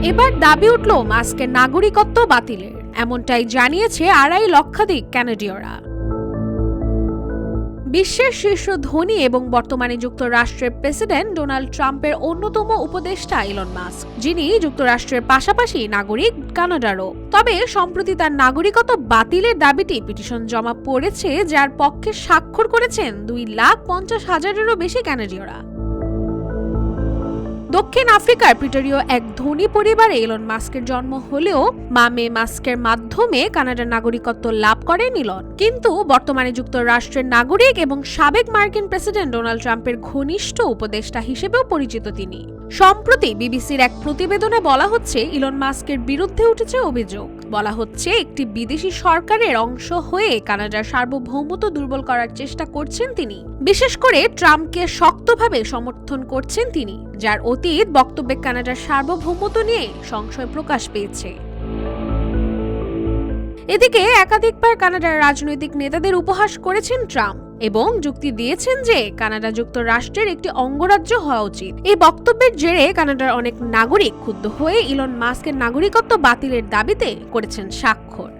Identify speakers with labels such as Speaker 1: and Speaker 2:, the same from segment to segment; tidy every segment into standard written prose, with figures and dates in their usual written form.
Speaker 1: এবার দাবি উঠল মাস্কের নাগরিকত্ব বাতিলের, এমনটাই জানিয়েছে 2.5 লক্ষাধিক কানাডীয়রা। বিশ্বের শীর্ষ ধনী এবং বর্তমানে যুক্তরাষ্ট্রের প্রেসিডেন্ট ডোনাল্ড ট্রাম্পের অন্যতম উপদেষ্টা ইলন মাস্ক, যিনি যুক্তরাষ্ট্রের পাশাপাশি নাগরিক কানাডারও। তবে সম্প্রতি তার নাগরিকত্ব বাতিলের দাবিটি পিটিশন জমা পড়েছে, যার পক্ষে স্বাক্ষর করেছেন 2,50,000-এরও বেশি কানাডীয়রা। দক্ষিণ আফ্রিকার প্রিটোরিয় এক ধনী পরিবারে ইলন মাস্কের জন্ম হলেও মে মাস্কের মাধ্যমে কানাডার নাগরিকত্ব লাভ করেন ইলন। কিন্তু বর্তমানে যুক্তরাষ্ট্রের নাগরিক এবং সাবেক মার্কিন প্রেসিডেন্ট ডোনাল্ড ট্রাম্পের ঘনিষ্ঠ উপদেষ্টা হিসেবেও পরিচিত তিনি। সম্প্রতি বিবিসির এক প্রতিবেদনে বলা হচ্ছে, ইলন মাস্কের বিরুদ্ধে উঠেছে অভিযোগ। বলা হচ্ছে, একটি বিদেশি সরকারের অংশ হয়ে কানাডার সার্বভৌমত্ব দুর্বল করার চেষ্টা করছেন তিনি। বিশেষ করে ট্রাম্পকে শক্তভাবে সমর্থন করছেন তিনি, যার অতীত বক্তব্যে কানাডার সার্বভৌমত্ব নিয়ে সংশয় প্রকাশ পেয়েছে। এদিকে একাধিকবার কানাডার রাজনৈতিক নেতাদের উপহাস করেছেন ট্রাম্প এবং যুক্তি দিয়েছেন যে কানাডা যুক্তরাষ্ট্রের একটি অঙ্গরাজ্য হওয়া উচিত। এই বক্তব্যের জেরে কানাডার অনেক নাগরিক ক্ষুব্ধ হয়ে ইলন মাস্কের নাগরিকত্ব বাতিলের দাবিতে করেছেন স্বাক্ষর।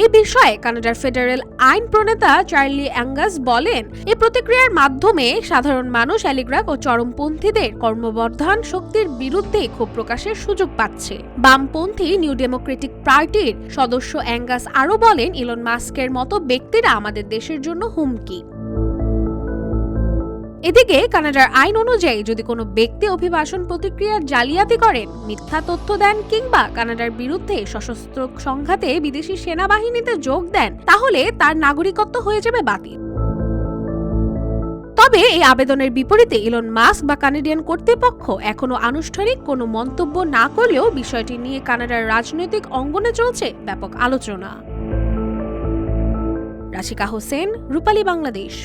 Speaker 1: এই বিষয়ে কানাডার ফেডারেল আইন প্রণেতা চার্লি অ্যাঙ্গাস বলেন, এই প্রতিক্রিয়ার মাধ্যমে সাধারণ মানুষ অ্যালিগ্রাক ও চরমপন্থীদের কর্মবর্ধন শক্তির বিরুদ্ধে ক্ষোভ প্রকাশের সুযোগ পাচ্ছে। বামপন্থী নিউ ডেমোক্রেটিক পার্টির সদস্য অ্যাঙ্গাস আরও বলেন, ইলন মাস্কের মতো ব্যক্তিরা আমাদের দেশের জন্য হুমকি। এদিকে কানাডার আইন অনুযায়ী যদি কোনো ব্যক্তি অভিবাসন প্রতিক্রিয়ার জালিয়াতি করেন, মিথ্যা তথ্য দেন কিংবা কানাডার বিরুদ্ধে সশস্ত্র সংঘাতে বিদেশি সেনাবাহিনীতে যোগ দেন, তাহলে তার নাগরিকত্ব হয়ে যাবে বাতিল। তবে এই আবেদনের বিপরীতে ইলন মাস্ক বা কানাডিয়ান কর্তৃপক্ষ এখনো আনুষ্ঠানিক কোনো মন্তব্য না করলেও বিষয়টি নিয়ে কানাডার রাজনৈতিক অঙ্গনে চলছে ব্যাপক আলোচনা। রাশিকা হোসেন, রূপালী বাংলাদেশ।